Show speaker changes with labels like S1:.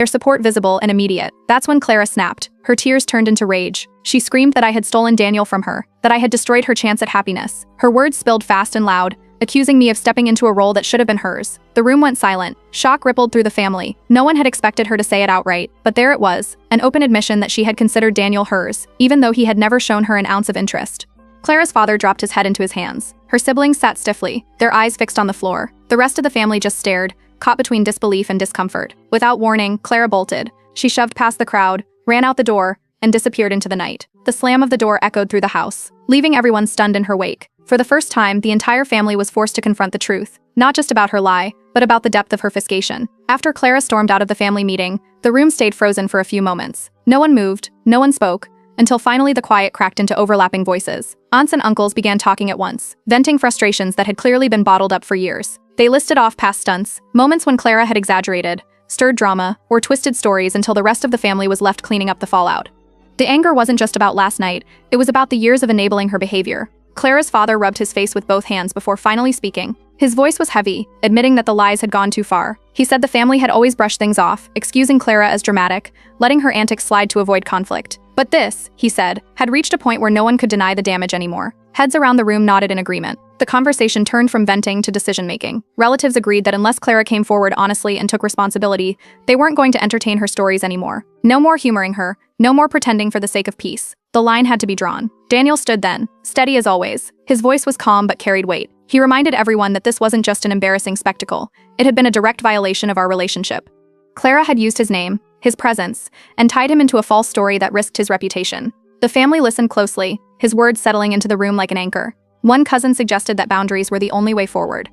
S1: their support visible and immediate. That's when Clara snapped. Her tears turned into rage. She screamed that I had stolen Daniel from her, that I had destroyed her chance at happiness. Her words spilled fast and loud, accusing me of stepping into a role that should have been hers. The room went silent. Shock rippled through the family. No one had expected her to say it outright, but there it was, an open admission that she had considered Daniel hers, even though he had never shown her an ounce of interest. Clara's father dropped his head into his hands. Her siblings sat stiffly, their eyes fixed on the floor. The rest of the family just stared, caught between disbelief and discomfort. Without warning, Clara bolted. She shoved past the crowd, ran out the door, and disappeared into the night. The slam of the door echoed through the house, leaving everyone stunned in her wake. For the first time, the entire family was forced to confront the truth, not just about her lie, but about the depth of her fiscation. After Clara stormed out of the family meeting, the room stayed frozen for a few moments. No one moved, no one spoke, until finally the quiet cracked into overlapping voices. Aunts and uncles began talking at once, venting frustrations that had clearly been bottled up for years. They listed off past stunts, moments when Clara had exaggerated, stirred drama, or twisted stories until the rest of the family was left cleaning up the fallout. The anger wasn't just about last night, it was about the years of enabling her behavior. Clara's father rubbed his face with both hands before finally speaking. His voice was heavy, admitting that the lies had gone too far. He said the family had always brushed things off, excusing Clara as dramatic, letting her antics slide to avoid conflict. But this, he said, had reached a point where no one could deny the damage anymore. Heads around the room nodded in agreement. The conversation turned from venting to decision-making. Relatives agreed that unless Clara came forward honestly and took responsibility, they weren't going to entertain her stories anymore. No more humoring her, no more pretending for the sake of peace. The line had to be drawn. Daniel stood then, steady as always. His voice was calm but carried weight. He reminded everyone that this wasn't just an embarrassing spectacle. It had been a direct violation of our relationship. Clara had used his name, his presence, and tied him into a false story that risked his reputation. The family listened closely, his words settling into the room like an anchor. One cousin suggested that boundaries were the only way forward.